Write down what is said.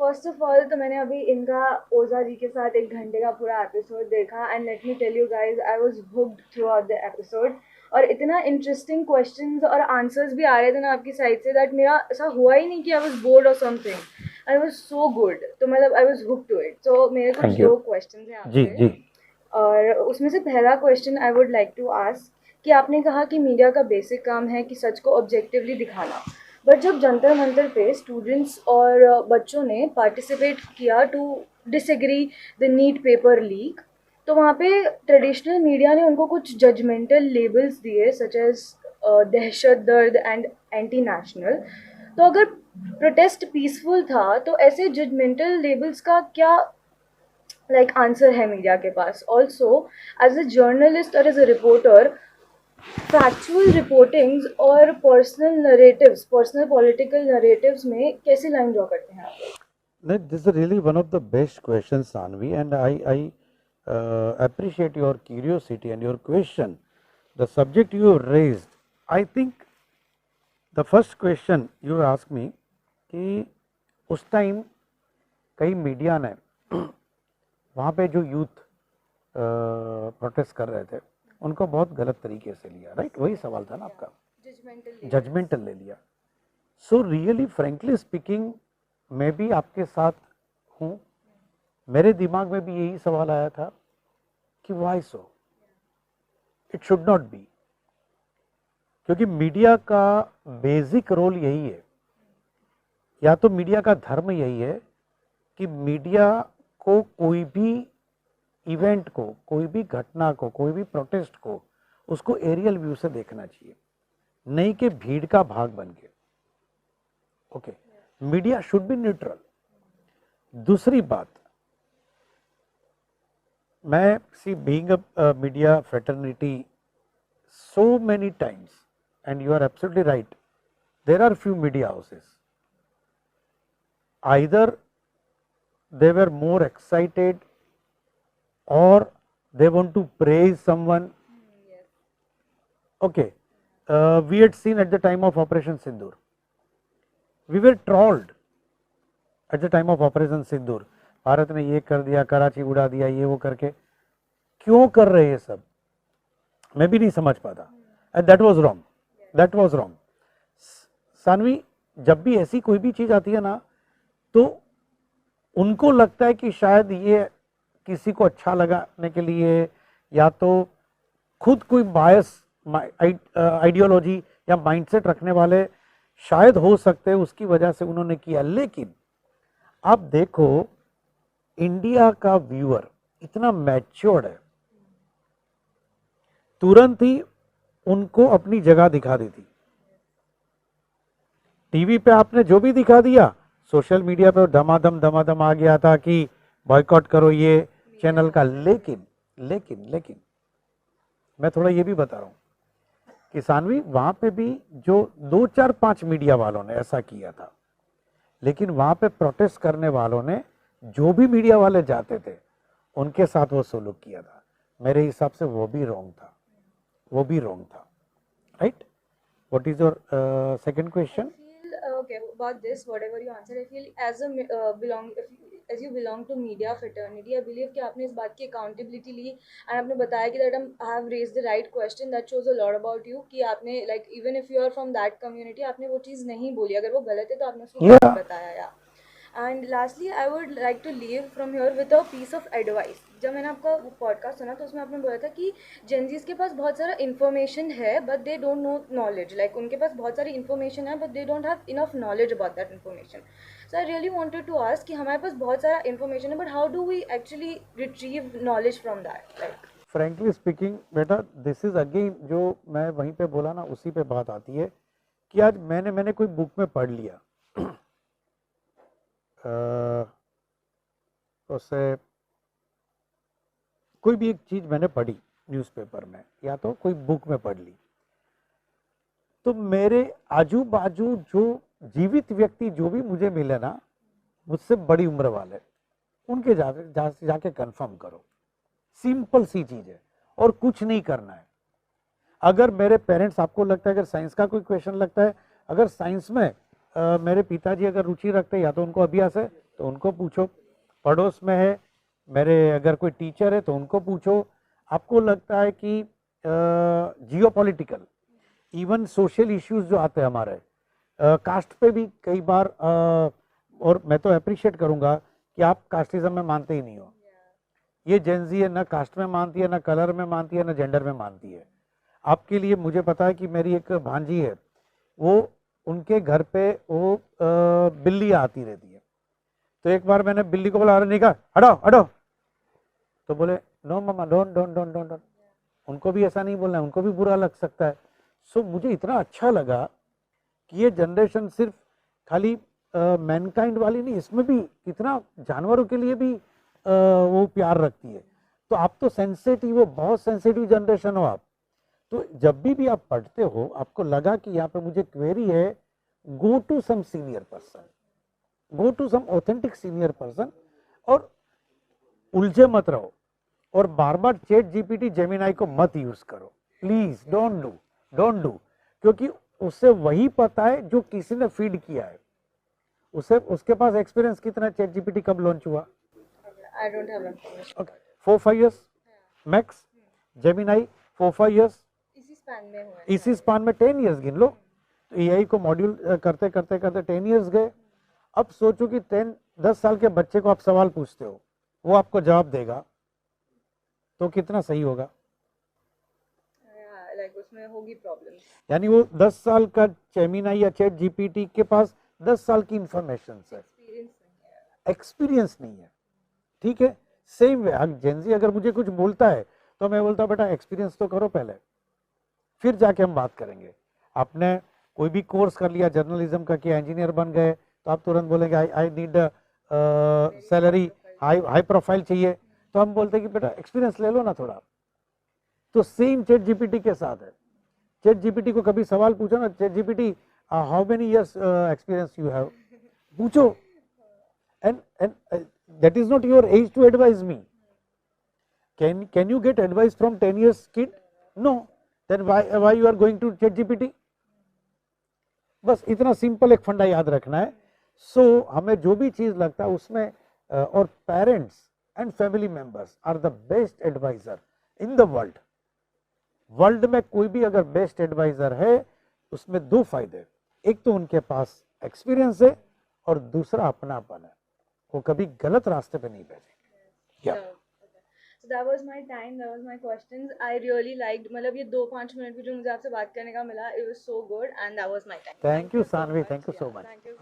First of all तो मैंने अभी इनका ओजा जी के साथ 1 घंटे का पूरा एपिसोड देखा and let me tell you guys I was hooked throughout the episode. और इतना इंटरेस्टिंग क्वेश्चंस और आंसर्स भी आ रहे थे ना आपकी साइड से दैट मेरा ऐसा हुआ ही नहीं कि आई वाज बोर्ड और something. I was so good, तो मतलब I was hooked to it. तो मेरे कुछ थैंक यू। दो क्वेश्चंस हैं जी आपसे। जी। और उसमें से पहला question I would like to ask कि आपने कहा कि मीडिया का बेसिक काम है कि सच को ऑब्जेक्टिवली दिखाना। बट जब जंतर मंतर पे स्टूडेंट्स और बच्चों ने पार्टिसिपेट किया to disagree the NEET paper leak, तो वहाँ पे ट्रेडिशनल मीडिया ने उनको कुछ जजमेंटल लेबल्स दिए सच एज दहशत गर्द एंड एंटी नेशनल। तो अगर प्रोटेस्ट पीसफुल था तो ऐसे जजमेंटल लेबल्स का क्या लाइक आंसर है मीडिया के पास? ऑल्सो एज अ जर्नलिस्ट और as a reporter, factual reportings और personal narratives, personal political narratives में कैसे लाइन ड्रॉ करते हैं आप? This is really one of the best questions, Sanvi, and I appreciate your curiosity and your question. The subject you have raised, I think the first question you asked me कि उस time कई media ने वहाँ पे जो youth protest कर रहे थे उनको बहुत गलत तरीके से लिया, राइट? वही सवाल था ना आपका, जजमेंटल जजमेंटल ले लिया। सो रियली फ्रेंकली स्पीकिंग मैं भी आपके साथ हूँ। मेरे दिमाग में भी यही सवाल आया था कि why so, it should not be, क्योंकि मीडिया का बेसिक रोल यही है, या तो मीडिया का धर्म यही है कि मीडिया को कोई भी इवेंट को, कोई भी घटना को, कोई भी प्रोटेस्ट को उसको एरियल व्यू से देखना चाहिए, नहीं कि भीड़ का भाग बन के। Okay, media should be neutral. दूसरी बात, मैं see being a media fraternity so many times, and you are absolutely right, there are few media houses, either they were more excited or they want to praise someone. Okay, we had seen at the time of Operation Sindoor, we were trolled at the time of Operation Sindoor, Bharat ने ये कर दिया, कराची उड़ा दिया, ये वो करके। क्यों कर रहे हैं सब, मैं भी नहीं समझ पाता, and that was wrong, that was wrong. Saanvi, जब भी ऐसी कोई भी चीज आती है ना, तो उनको लगता है कि शायद ये किसी को अच्छा लगाने के लिए, या तो खुद कोई बायस आइडियोलॉजी या माइंडसेट रखने वाले शायद हो सकते हैं, उसकी वजह से उन्होंने किया। लेकिन आप देखो, इंडिया का व्यूअर इतना मैच्योर्ड है, तुरंत ही उनको अपनी जगह दिखा दी थी। टीवी पे आपने जो भी दिखा दिया, सोशल मीडिया पे धमाधम आ गया था कि बॉयकॉट करो ये चैनल का। लेकिन लेकिन लेकिन मैं थोड़ा ये भी बता रहा हूँ कि सानवी, वहां पे भी जो 2 4 5 मीडिया वालों ने ऐसा किया था, लेकिन वहां पे प्रोटेस्ट करने वालों ने जो भी मीडिया वाले जाते थे उनके साथ वो सलूक किया था। मेरे हिसाब से वो भी रॉन्ग था, वो भी रॉन्ग था, right? What is your second question? Okay, about this, whatever you answer, I feel as a as you belong to media fraternity, I believe कि आपने इस बात की accountability ली and आपने बताया कि that I have raised the right question, that shows a lot about you कि आपने like even if you are from that community आपने वो चीज़ नहीं बोली, अगर वो गलत है तो आपने उसको गलत या बताया या। And lastly I would like to leave from here with a piece of advice. जब मैंने आपका पॉडकास्ट सुना तो उसमें आपने बोला था कि जेनजीज के पास बहुत सारा इन्फॉर्मेशन है but they don't know knowledge, like उनके पास बहुत सारी इन्फॉर्मेशन है but they don't have enough knowledge about that information. So I really wanted to ask कि हमारे पास बहुत सारा इन्फॉर्मेशन है but how do we actually retrieve knowledge from that? Like frankly speaking बेटा, दिस इज अगेन जो मैं वहीं पे बोला ना, उसी पे बात आती है कि आज मैंने कोई बुक में पढ़ लिया, उससे कोई भी एक चीज मैंने पढ़ी न्यूज़पेपर में या तो कोई बुक में पढ़ ली, तो मेरे आजू बाजू जो जीवित व्यक्ति जो भी मुझे मिले ना, मुझसे बड़ी उम्र वाले, उनके जाके कंफर्म करो। सिंपल सी चीज है और कुछ नहीं करना है। अगर मेरे पेरेंट्स, आपको लगता है अगर साइंस का कोई क्वेश्चन लगता है, अगर साइंस में मेरे पिताजी अगर रुचि रखते हैं, या तो उनको अभ्यास है तो उनको पूछो, पड़ोस में है मेरे अगर कोई टीचर है तो उनको पूछो। आपको लगता है कि जियोपॉलिटिकल इवन सोशल इश्यूज जो आते हैं हमारे कास्ट पे भी कई बार और मैं तो अप्रिशिएट करूंगा कि आप कास्टिज्म में मानते ही नहीं हो। ये जेंजी है, ना कास्ट में मानती है, ना कलर में मानती है, ना जेंडर में मानती है। आपके लिए मुझे पता है कि मेरी एक भांजी है, वो उनके घर पे वो बिल्ली आती रहती है। तो एक बार मैंने बिल्ली को बोला, अरे निकाल, हटाओ हटाओ, तो बोले नो मामा डोंट डोंट डोंट डोंट। उनको भी ऐसा नहीं बोलना है, उनको भी बुरा लग सकता है। सो मुझे इतना अच्छा लगा कि ये जनरेशन सिर्फ खाली मैनकाइंड वाली नहीं, इसमें भी कितना जानवरों के लिए भी वो प्यार रखती है। तो आप तो सेंसिटिव हो, बहुत सेंसिटिव जनरेशन हो आप। तो जब भी आप पढ़ते हो, आपको लगा कि यहाँ पे मुझे क्वेरी है, go to some senior person, go to some authentic senior person, और उलझे मत रहो, और बार बार चैट जीपीटी जेमिनाई को मत यूज करो, please don't do, don't do. क्योंकि उससे वही पता है जो किसी ने फीड किया है। उसे उसके पास एक्सपीरियंस कितना, चैट जीपीटी कब लॉन्च हुआ? I don't have information. Okay 4-5 years max. Gemini 4-5 years, इसी स्पैन में हुआ है। इसी स्पान में 10 years गिन लो। तो एआई को मॉड्यूल करते करते करते 10 years गए। अब सोचो कि 10 साल के बच्चे को आप सवाल पूछते हो, वो आपको जवाब देगा, तो कितना सही होगा? लाइक उसमें होगी प्रॉब्लम। यानी वो 10 साल का जेमिनाई या चैट जीपीटी के पास 10 साल की इंफॉर्मेशन है, एक्सपीरियंस नहीं है। ठीक है, सेम वे जेंजी अगर मुझे कुछ बोलता है तो मैं बोलता हूँ बेटा एक्सपीरियंस तो करो पहले, फिर जाके हम बात करेंगे। आपने कोई भी कोर्स कर लिया जर्नलिज्म का, कि इंजीनियर बन गए, तो आप तुरंत बोलेंगे I need salary, high profile चाहिए, तो हम बोलते हैं कि बेटा एक्सपीरियंस ले लो ना थोड़ा। तो सेम चैट जीपीटी के साथ है। चैट जीपीटी को कभी सवाल पूछो ना, chat GPT how many years experience you have, पूछो, and that is not your age to advise me. Can you get advice from 10 years kid? No. Then why you are going to chat gpt? बस इतना simple एक फंडा याद रखना है। सो हमें जो भी चीज लगता है उसमें और parents and family members are the best advisor in the world. World में कोई भी अगर बेस्ट एडवाइजर है, उसमें दो फायदे, एक तो उनके पास एक्सपीरियंस है और दूसरा अपनापन है, वो कभी गलत रास्ते पे नहीं भेजेंगे। Yeah. So that was my time, that was my questions. I really liked, मतलब ये 2-5 मिनट भी जो मुझे आपसे बात करने का मिला, it was so good and that was my time. Thank you so Saanvi, much. Thank you so Yeah, much. thank you.